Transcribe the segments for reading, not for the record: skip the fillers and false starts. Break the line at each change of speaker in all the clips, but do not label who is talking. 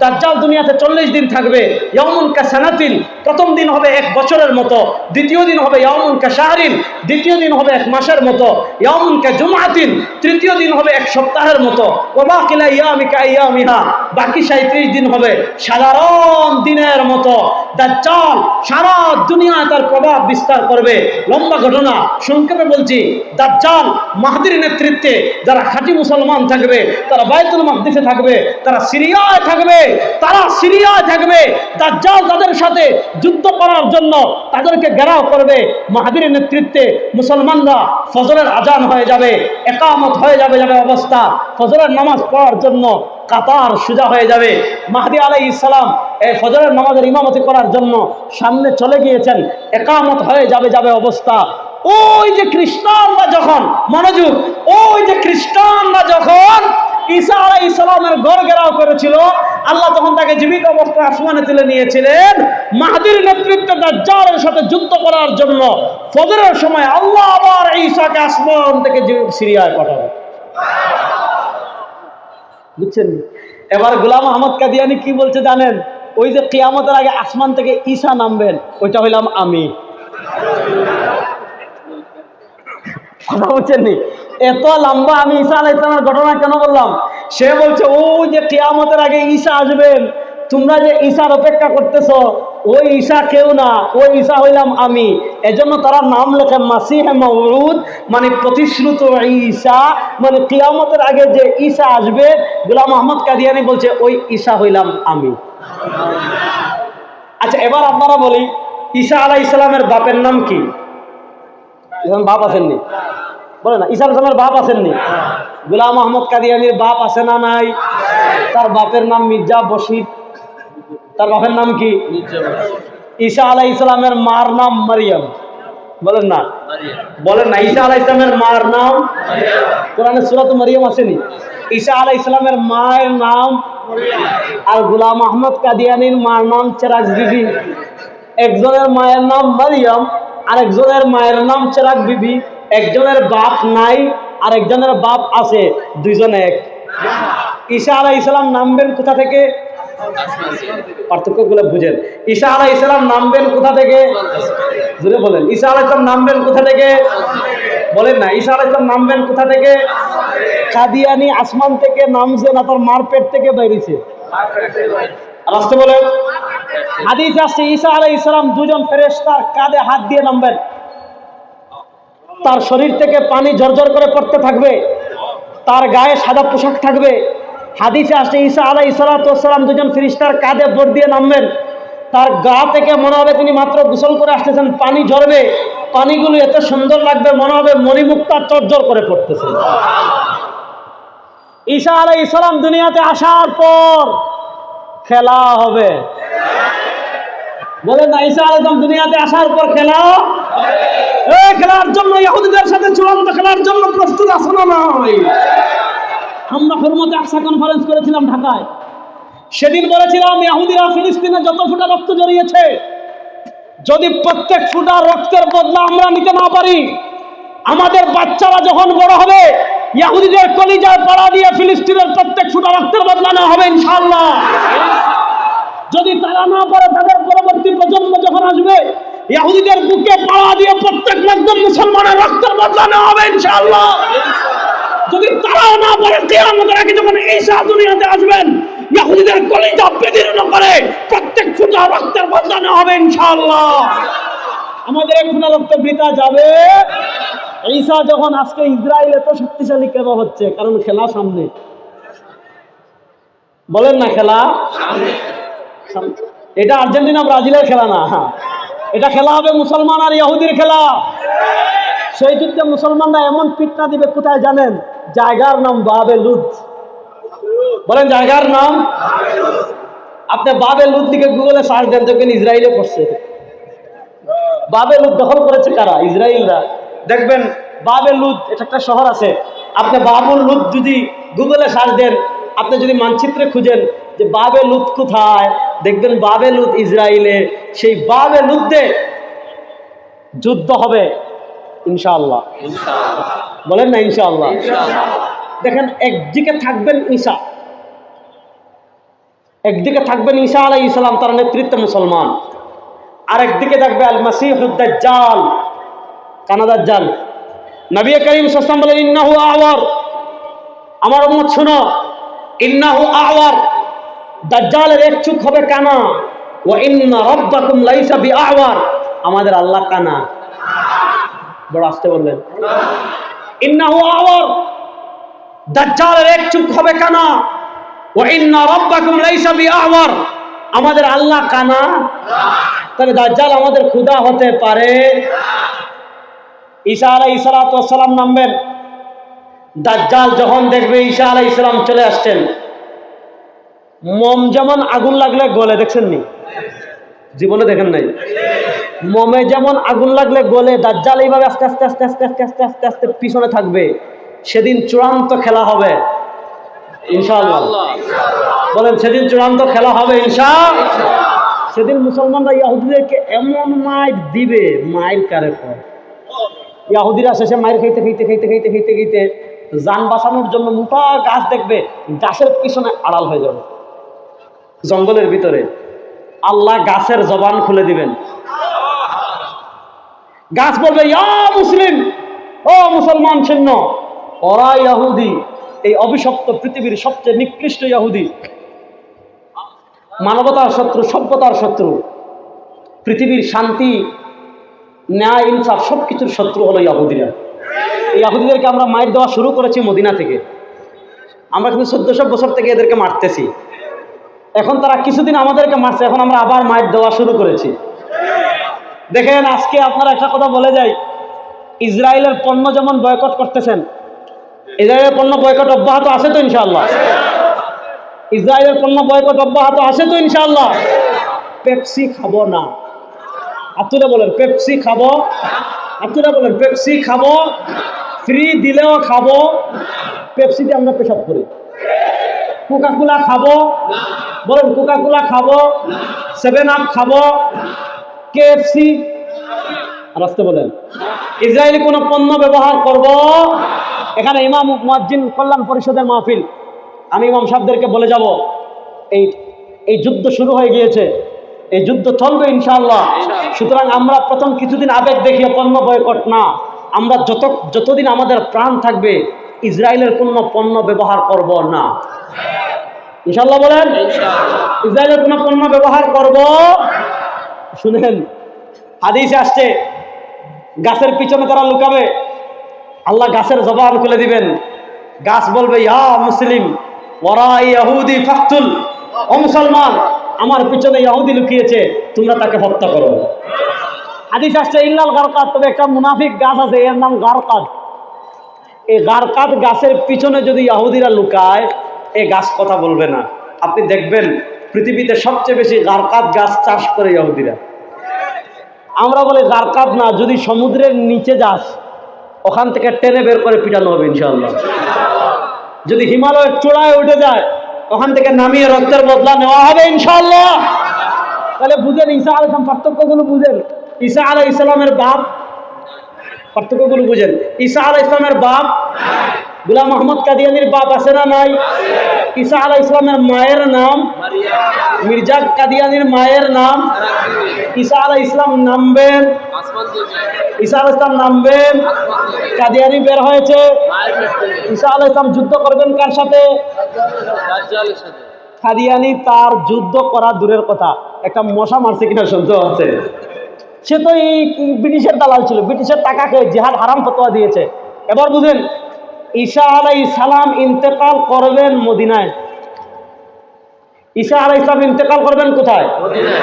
দাজ্জাল দুনিয়াতে 40 দিন থাকবে। ইয়াউমুন কাসানাতিন, প্রথম দিন হবে 1 বছরের মতো, দ্বিতীয় দিন হবে ইয়াউমুন কাশাহরিন, দ্বিতীয় দিন হবে 1 মাসের মতো, ইয়াউমুন কাজুমআতিন, তৃতীয় দিন হবে 1 সপ্তাহের মতো, ওয়া বাকিলা ইয়ামি কাইয়ামিহা, বাকি 37 দিন হবে সাধারণ দিনের মতো। দাজ্জাল সারা দুনিয়ায় তার প্রভাব বিস্তার করবে। লম্বা ঘটনা, সংক্ষেপে বলছি। দাজ্জাল মাহদির নেতৃত্বে যারা খাঁটি মুসলমান থাকবে, তারা বাইতুল মাকদিসে থাকবে, তারা সিরিয়ায় থাকবে, দাজ্জাল তাদের সাথে যুদ্ধ করার জন্য তাদেরকে ঘেরাও করবে। মাহদির নেতৃত্বে মুসলমানরা ফজরের আজান হয়ে যাবে, একামত হয়ে যাবে অবস্থা, ফজরের নামাজ পড়ার জন্য কাতার সোজা হয়ে যাবে। মাহদী আলাইহিস সালাম এই ফজরের নামাজের ইমামতি করার জন্য সামনে চলে গিয়েছেন, একামত হয়ে যাবে অবস্থা। ওই যে খ্রিস্টানরা যখন, মনোযোগ, ওই যে খ্রিস্টানরা যখন ঈসা আলাইহিস সালামের ঘর ঘেরাও করেছিল, আল্লাহ তখন তাকে জীবিত অবস্থায় আসমানে তুলে নিয়েছিলেন মাহদীর নেতৃত্বে দাজ্জালের সাথে যুদ্ধ করার জন্য। ফজরের সময় আল্লাহ আবার ঈসাকে আসমান থেকে সিরিয়ায় পাঠাবে। বুঝছেন? এবার গোলাম আহমদ কাদিয়ানী কি বলছে জানেন? ওই যে কিয়ামতের আগে আসমান থেকে ঈসা নামবেন, ওইটা হইলাম আমি। কথা বলছেন নি? এত লম্বা আমি ঈসা আলাইহিস সালামের ঘটনা কেন বললাম? সে বলছে ওই যে কিয়ামতের আগে ঈসা আসবেন, তোমরা যে ঈসার অপেক্ষা করতেছো, ওই ঈসা কেউ না, ওই ঈসা হইলাম আমি। এজন্য তারা নাম লেখে মাসিহে মাউউদ, মানে প্রতিশ্রুত ঈসা, মানে কিয়ামতের আগে যে ঈসা আসবে, গোলাম আহমদ কাদিয়ানী বলছে ওই ঈসা হইলাম আমি। আচ্ছা, এবার আপনারা বলি, ঈসা আলাইহিস সালামের বাপের নাম কি? বাপ আছেননি? বলে না, ঈসা আলাইহিস সালামের বাপ আছেননি? গোলাম আহমদ কাদিয়ানীর বাপ আছে না নাই? তার বাপের নাম মির্জা বশির। তার বাপের নাম কি? ঈসা আলাইহিস সালামের মার নাম মারিয়াম। বলেন না, বলেন না, ঈসা আলাইহিস সালামের মার নাম কোরআনে সূরাত মারিয়াম আসেনি? ঈসা আলাইহিস সালামের মায়ের নাম আর গোলাম আহমদ কাদিয়ানীর মার নাম চেরাগ বিবি। একজনের মায়ের নাম মারিয়াম, আরেকজনের মায়ের নাম চেরাগ বিবি। একজনের বাপ নাই, আর একজনের বাপ আছে, দুইজন এক। ঈসা আলাইহিস সালাম নামবেন কোথা থেকে? পার্থক্যগুলো বুঝেন। ঈসা আলাইহিস সালাম নামবেন কোথা থেকে? জোরে বলেন। ঈসা আলাইহিস সালাম নামবেন কোথা থেকে? বলেন না, ঈসা আলাইহিস সালাম নামবেন কোথা থেকে? কাদিয়ানী আসমান থেকে নামছে না তার মার পেট থেকে বেরিয়েছে? রাস্তে বলেন। হাদিসে আসছে ঈসা আলাইহিস সালাম দুজন ফেরেশতার কাঁধে হাত দিয়ে নামবেন, তার শরীর থেকে পানি ঝরঝর করে পড়তে থাকবে, তার গায়ে সাদা পোশাক থাকবে। হাদিসে আসছে ঈসা আলাইহিস সালাম দুজন ফেরেশতার কাঁধে ভর দিয়ে নামবেন, তার গা থেকে মনে হবে তিনি মাত্র গোসল করে আসতেছেন, পানি ঝরবে, পানিগুলো এত সুন্দর লাগবে মনে হবে মণিমুক্তা চরঝর করে পড়তেছে। ঈসা আলাইহিস সালাম দুনিয়াতে আসার পর খেলা হবে। বলেন না, ঈসা আলাইহিস সালাম দুনিয়াতে আসার পর খেলা, এই খেলার জন্য ইহুদিদের সাথে চূড়ান্ত খেলার জন্য প্রস্তুত আছো না নাই? আমরা হুরমতে আকসা কনফারেন্স করেছিলাম ঢাকায়। সেদিন বলেছিলাম ইহুদিরা ফিলিস্তিনে যত ফোঁটা রক্ত ঝরিয়েছে, যদি প্রত্যেক ফোঁটা রক্তের বদলা আমরা নিতে না পারি, আমাদের বাচ্চারা যখন বড় হবে ইহুদিদের কলিজায় পাড়া দিয়ে ফিলিস্তিনের প্রত্যেক ফোঁটা রক্তের বদলা নেওয়া হবে ইনশাআল্লাহ। যদি তারা না পারে, তাদের পরবর্তী প্রজন্ম যখন আসবে, ইহুদিদের বুকে পাড়া দিয়ে প্রত্যেক একজন মুসলমানের রক্তের বদলা নেওয়া হবে ইনশাআল্লাহ। যদি তারাও না পারে, কিয়ামতের আগে যখন ঈসা দুনিয়াতে আসবেন, ইহুদিদের কলিজা বিদীর্ণ করে প্রত্যেক ফোঁটা রক্তের বদলা নেওয়া হবে ইনশাআল্লাহ। আমাদের এক ফোঁটা রক্ত বৃথা যাবে। ঈসা যখন আজকে ইসরায়েল এত শক্তিশালী কেন হচ্ছে? কারণ খেলা সামনে। বলেন না, খেলা সামনে। এটা আর্জেন্টিনা ব্রাজিলের খেলা না, এটা খেলা হবে মুসলমান আর ইহুদির খেলা। সেই যুদ্ধে মুসলমানরা এমন পিটনা দিবে কোথায় জানেন? জায়গার নাম বাবে লুদ। বলেন জায়গার নাম। আপনি বাবে লুদ লিখে গুগলে সার্চ দেন, দেখবেন ইসরায়েলে পড়ছে। বাবে লুদ দখল করেছে কারা? ইসরায়েলরা। দেখবেন বাবে লুদ, এটা একটা শহর আছে। আপনি বাবুল লুদ যদি গুগলে সার্চ দেন, আপনি যদি মানচিত্রে খুঁজেন যে বাবে লুদ কোথায়, দেখবেন বাবে লুদ ইসরায়েলে। সেই বাবে লুদে যুদ্ধ হবে ইনশাআল্লাহ। বলেন না ইনশাআল্লাহ। দেখেন একদিকে থাকবেন ঈসা, একদিকে থাকবেন ঈসা আলাইহিস সালাম, তার নেতৃত্বে মুসলমান, আর একদিকে থাকবে আল মাসীহুদ দাজ্জাল, কানা দাজ্জাল। নবী করিম সাল্লাল্লাহু আলাইহি ওয়াসাল্লাম বলেন, ইন্নাহু আওয়ার, আমার উম্মত শোনো, ইন্নাহু আওয়ার, দাজ্জালের এক চোখ হবে কানা, ওয়া ইন্না রাব্বাকুম লাইসা বিআওয়ার, আমাদের আল্লাহ কানা। বড় আস্তে বললেন, ইন্নাহু আওয়ার, দাজ্জালের এক চোখ হবে কানা, ওয়া ইন্না রাব্বাকুম লাইসা বিআওয়ার, আমাদের আল্লাহ কানা। তবে দাজ্জাল আমাদের খোদা হতে পারে। ঈসা আলাইহিস সালাতু ওয়াস সালাম নামবেন, দাজ্জাল যখন দেখবে ঈসা আলাইহিস সালাম চলে আসছেন, মোম যেমন আগুন লাগলে গলে, দেখছেন নি? জীবনে দেখেন নাই? মোমে যেমন আগুন লাগলে গলে, দাজ্জাল এইভাবে আস্তে আস্তে আস্তে আস্তে আস্তে আস্তে আস্তে আস্তে পিছনে থাকবে। সেদিন চূড়ান্ত খেলা হবে ইনশাআল্লাহ। বলেন, সেদিন চূড়ান্ত খেলা হবে ইনশাআল্লাহ। সেদিন মুসলমানরা ইহুদিদেরকে এমন মাইর দিবে, মাইর কারে কয়, ইহুদিরা শেষে মাইর খাইতে খাইতে খাইতে খাইতে খাইতে খাইতে যান বাঁচানোর জন্য মোটা গাছ দেখবে, গাছের পিছনে আড়াল হয়ে যাবে জঙ্গলের ভিতরে। আল্লাহ গাছের জবান খুলে দিবেন, গাছ বলবে, ইয়া মুসলিম, ও মুসলমান সৈন্য, ওরা ইহুদি, এই অভিশপ্ত পৃথিবীর সবচেয়ে নিকৃষ্ট ইহুদি, মানবতার শত্রু, সভ্যতার শত্রু, পৃথিবীর শান্তি, ন্যায়, ইনসাফ সবকিছুর শত্রু হলো ইহুদিরা। এই ইহুদিদেরকে আমরা মাইর দেওয়া শুরু করেছি মদিনা থেকে। আমরা কিন্তু 1400 বছর থেকে এদেরকে মারতেছি। এখন তারা কিছুদিন আমাদেরকে মারছে, এখন আমরা আবার মাইর দেওয়া শুরু করেছি। দেখেন, আজকে আপনারা একটা কথা বলে যাই, ইসরায়েলের পণ্য যেমন বয়কট করতেছেন, ইসরায়েলের পণ্য বয়কট অব্যাহত আছে তো ইনশাআল্লাহ? ইসরায়েলের পণ্য বয়কট অব্যাহত আছে তো ইনশাআল্লাহ? পেপসি খাবো না, আতুরা বলেন পেপসি খাবো, আতুরা বলেন পেপসি খাবো, ফ্রি দিলেও খাবো। পেপসিতে আমরা পেশাব করি। কোকাকোলা খাবো, বলেন কোকাকোলা খাবো, 7 আপ খাবো, কেএফসি, আর আসতে বলেন ইসরায়েলি কোনো পণ্য ব্যবহার করব। এখানে ইমাম মুয়াজ্জিন কল্যাণ পরিষদের মাহফিল, আমি ইমাম সাহেবদেরকে বলে যাব, এই যুদ্ধ শুরু হয়ে গিয়েছে, এই যুদ্ধ চলবে ইনশাআল্লাহ। সুতরাং আমরা প্রথম কিছুদিন আবেগ দেখিয়ে পণ্য বয়কট না, আমরা যতদিন আমাদের প্রাণ থাকবে ইসরায়েলের কোনো পণ্য ব্যবহার করব না ইনশাআল্লাহ। বলেন, ইসরায়েলের কোনো পণ্য ব্যবহার করব। শুনেন, হাদিসে আসছে, গাছের পিছনে তারা লুকাবে, আল্লাহ গাছের জবান খুলে দিবেন, গাছ বলবে, ইয়া মুসলিম ওয়ারা ইহুদি ফাকতুল, ও মুসলমান, আমার পিছনে ইহুদি লুকিয়েছে, তোমরা তাকে হত্যা করো। হাদিস আসছে, ইল্লাল গারকাদ, তবে একটা মুনাফিক গাছ আছে, এর নাম গারকাদ। এই গারকাদ গাছের পিছনে যদি ইহুদিরা লুকায়, এই গাছ কথা বলবে না। আপনি দেখবেন পৃথিবীতে সবচেয়ে বেশি গারকাদ গাছ চাষ করে ইহুদিরা। আমরা বলি গারকাদ না, যদি সমুদ্রের নিচে যাস, ওখান থেকে টেনে বের করে পিটানো হবে ইনশাআল্লাহ। যদি হিমালয়ের চূড়ায় উঠে যায়, ওখান থেকে নামিয়ে রক্তের বদলা নেওয়া হবে ইনশাআল্লাহ। তাহলে বুঝেন ঈসা আলাইহিস সালাম, পার্থক্যগুলো বুঝেন। ঈসা আলাইহিস সালামের বাপ, পার্থক্যগুলো বুঝেন। ঈসা আলাইহিস সালামের বাপ গোলাম মোহাম্মদ কাদিয়ানির বাপ আছে না নাই? ঈসা আলাইহিস সালামের মায়ের নাম মির্জা কাদিয়ানির মায়ের নাম। ঈসা আলাইহিস সালাম নামবেন, ঈসা আলাইহিস সালাম নামবেন, কাদিয়ানি বের হয়েছে। ঈসা আলাইহিস সালাম যুদ্ধ করবেন কার সাথে? দাজ্জালের সাথে। কাদিয়ানি তার যুদ্ধ করা দূরের কথা, একটা মশা মারছে কিনা সন্দেহ আছে। সে তো এই ব্রিটিশের দালাল ছিল, ব্রিটিশের টাকা খেয়ে জিহাদ হারাম ফতোয়া দিয়েছে। এবার বুঝেন, ঈসা আলাইহিস সালাম ইন্তেকাল করবেন মদিনায়। ঈসা আলাইহিস সালাম ইন্তেকাল করবেন কোথায়? মদিনায়।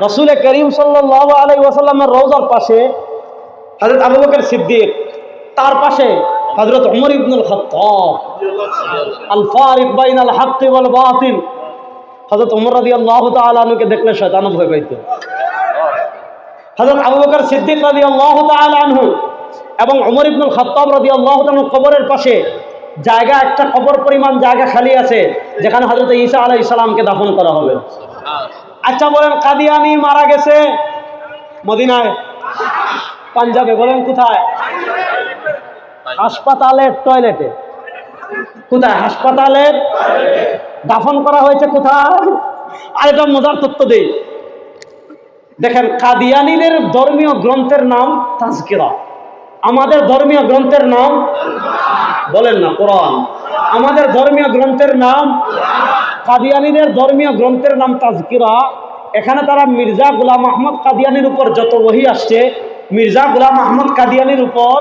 রাসূল করিম সাল্লাল্লাহু আলাইহি ওয়াসাল্লামের রওজার পাশে হযরত আবু বকর সিদ্দিক, তার পাশে হযরত ওমর ইবনুল খাত্তাব, আল ফারিক বাইনাল হক ওয়াল বাতিল। হযরত ওমর রাদিয়াল্লাহু তাআলা আনহুকে দেখলে শয়তানও ভয় পাইত। হযরত আবু বকর সিদ্দিক রাদিয়াল্লাহু তাআলা আনহু এবং ওমর ইবনুল খাত্তাব রাদিয়াল্লাহু তাআলা কবরের পাশে জায়গা, একটা কবর পরিমাণ জায়গা খালি আছে, যেখানে হযরত ঈসা আলাইহিস সালামকে দাফন করা হবে। আচ্ছা বলেন, কাদিয়ানি মারা গেছে মদিনায়, পাঞ্জাবে, বলেন কোথায়? হাসপাতালের টয়লেটে। কোথায়? হাসপাতালের। দাফন করা হয়েছে কোথায়? আর এটা মজার তথ্য দেই, দেখেন কাদিয়ানীদের ধর্মীয় গ্রন্থের নাম তাজকিরা, আমাদের ধর্মীয় গ্রন্থের নাম বলেন না কোরআন। আমাদের ধর্মীয় গ্রন্থের নাম, কাদিয়ানীদের ধর্মীয় গ্রন্থের নাম তাজকিরা। এখানে তারা মির্জা গোলাম আহমদ কাদিয়ানীর উপর যত ওহী আসছে, মির্জা গোলাম আহমদ কাদিয়ানীর উপর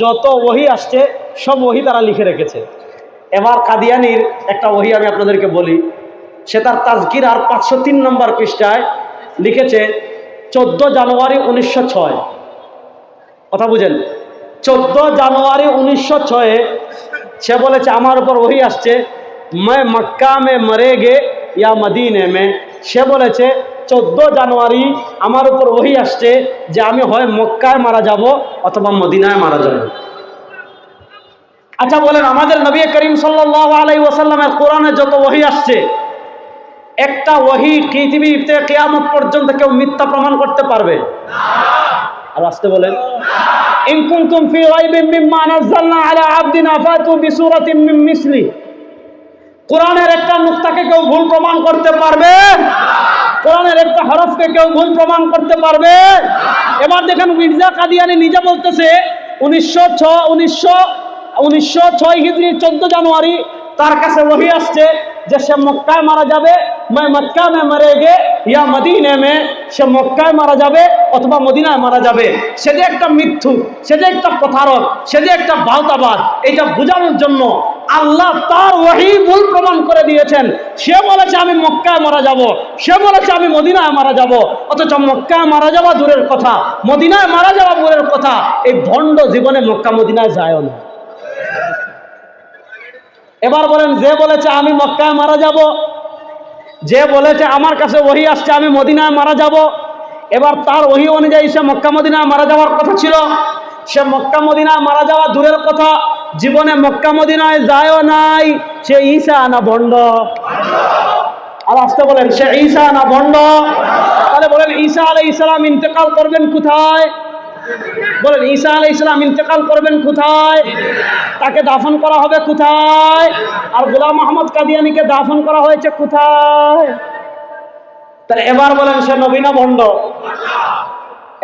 যত ওহী আসছে সব ওহী তারা লিখে রেখেছে। এবার কাদিয়ানীর একটা ওহী আমি আপনাদেরকে বলি, সে তার তাজকিরার 503 নম্বর পৃষ্ঠায় লিখেছে 14 জানুয়ারি 1906, কথা বুঝেন, 14 জানুয়ারি 1906 সে বলেছে আমার উপর ওহী আসছে, मैं मक्का में मरेगे या मदीने में। সে বলেছে 14 জানুয়ারি আমার উপর ওহী আসছে যে আমি হয় মক্কায় মারা যাব অথবা মদিনায় মারা যাব। আচ্ছা বলেন, আমাদের নবী করিম সাল্লাল্লাহু আলাইহি ওয়াসাল্লামের কোরআনে যত ওহী আসছে, একটা ওহী পৃথিবীতে কিয়ামত পর্যন্ত কেউ মিথ্যা প্রমাণ করতে পারবে না। আর আসতে বলেন, ইন কুনতুম ফি রাইবিন মিম্মা নাযালনা আলা আবদিনা ফাতু বিসূরাতিন মিন মিসলি। কোরআনের একটা নুকতাকে কেউ ভুল প্রমাণ করতে পারবে? কোরআনের একটা হরফকে কেউ ভুল প্রমাণ করতে পারবে? এবার দেখেন মির্জা কাদিয়ানী নিজে বলতেছে 1906 হিজরি 14 জানুয়ারি তার কাছে ওহী আসছে যে সে মক্কায় মারা যাবে, मैं मक्का में मरेगे या मदीने में, সে মক্কায় মারা যাবে অথবা মদিনায় মারা যাবে। সে যে একটা মিথ্যু, সে যে একটা প্রতারক, সে যে একটা বাউতাবাদ, এটা বোঝানোর জন্য আল্লাহ তার ওহী ভুল প্রমাণ করে দিয়েছেন। সে বলেছে আমি মক্কায় মারা যাব, সে বলেছে আমি মদিনায় মারা যাব, অথচ মক্কায় মারা যাওয়া দূরের কথা, মদিনায় মারা যাওয়া দূরের কথা, এই ভণ্ড জীবনে মক্কা মদিনায় যায় না। এবার বলেন, যে বলেছে আমি মক্কায় মারা যাব, যে বলেছে আমার কাছে ওহী আসছে আমি মদিনায় মারা যাব, এবার তার ওহী অনুযায়ী সে মক্কা মদিনায় মারা যাওয়ার কথা ছিল, সে মক্কা মদিনায় মারা যাওয়া দূরের কথা, জীবনে মক্কা মদিনায় যায়ও নাই। সে ঈসা না ভণ্ড? আর আসতে বলেন, সে ঈসা না ভণ্ড? তাহলে বলেন ঈসা আলাইহিস সালাম ইন্তেকাল করবেন কোথায়? বলেন ঈসা আলাইহিস সালাম ইন্তেকাল করবেন কোথায়? তাকে দাফন করা হবে কোথায়? আর গোলাম আহমদ কাদিয়ানীকে দাফন করা হয়েছে কোথায়? তাহলে এবার বলেন সে নবী না ভণ্ড?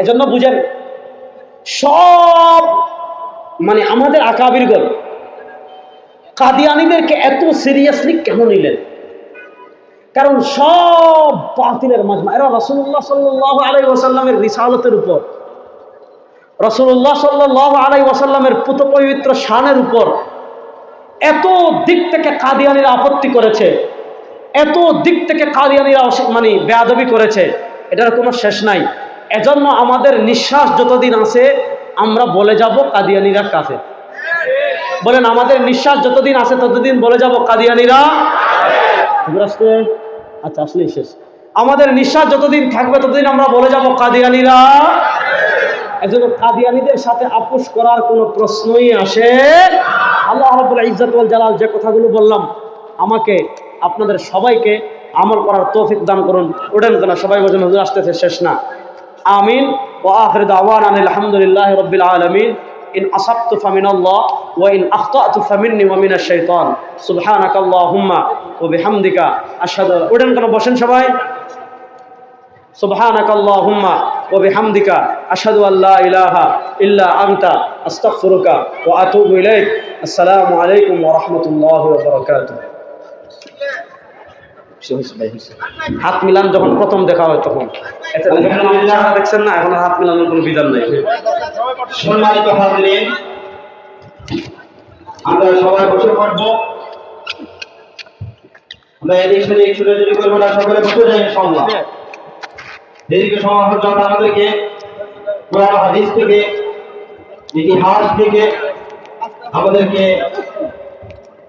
এজন্য বুঝেন, সব মানে আমাদের আকাবিরগণ কাদিয়ানীদেরকে এত সিরিয়াসলি কেন নিলেন? কারণ সব বাতিলের মাজমা। এরা রাসূলুল্লাহ সাল্লাল্লাহু আলাইহি ওয়াসাল্লামের রিসালাতের উপর, রাসূলুল্লাহ সাল্লাল্লাহু আলাইহি ওয়াসাল্লামের পুত পবিত্র শানের উপর এত দিক থেকে কাদিয়ানীরা আপত্তি করেছে, এত দিক থেকে কাদিয়ানীরা মানে বেয়াদবি করেছে, এটার কোনো শেষ নাই। এজন্য আমাদের নিঃশ্বাস যতদিন আছে আমরা বলে যাব কাদিয়ানীরা কাফের। বলেন, আমাদের নিঃশ্বাস যতদিন আছে ততদিন বলে যাব কাদিয়ানীরা। আচ্ছা আসলেই শেষ। আমাদের নিঃশ্বাস যতদিন থাকবে ততদিন আমরা বলে যাব কাদিয়ানীরা। এজন্য কাদিয়ানীদের সাথে আপোষ করার কোনো প্রশ্নই আসে। আল্লাহ রাব্বুল ইজ্জত ওয়াল জালাল যে কথাগুলো বললাম, আমাকে আপনাদের সবাইকে আমল করার তৌফিক দান করুন। ওঠেন কেন সবাই বলেন, হুজুর আসতেছে, শেষ না। আমিন। ওয়া আখিরু দাওয়ানা আলহামদুলিল্লাহি রাব্বিল আলামিন। ইন আসাবতু ফামিনাল্লাহ ওয়া ইন আখতাতু ফামিন্নি ওয়া মিনাশ শাইতান। সুবহানাকাল্লাহুম্মা ওয়া বিহামদিকা আশহাদু। ওঠেন কেন, বসেন সবাই। সুবহানাকাল্লাহুম্মা ওয়া বিহামদিকা আশহাদু আল্লা ইলাহা ইল্লা আনতা আস্তাগফিরুকা ওয়া আতুবু ইলাইক। আসসালামু আলাইকুম ওয়া রাহমাতুল্লাহি ওয়া বারাকাতুহু। হাত মিলান যখন প্রথম দেখা হয় তখন দেখছেন না, এখন হাত মিলানোর কোনো বিধান নেই।
সম্মানিত হাজরিন, আমরা সবাই বসে পড়বো। আমরা এদিক সেদিক ছুটাছুটি করবো না, সকলে বসে যাই ইনশাআল্লাহ। এদিকে সমাজ আমাদেরকে কোরআন হাদিস থেকে, ইতিহাস থেকে আমাদেরকে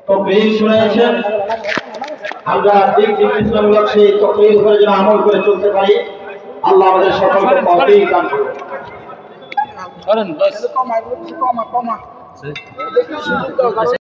তকরীর শুনিয়েছেন। আমরা ঠিক ইসলামমূলক সেই তকরীর উপরে যেন আমল করে চলতে পারি। আল্লাহ আমাদের সকলকে তৌফিক দান করুন।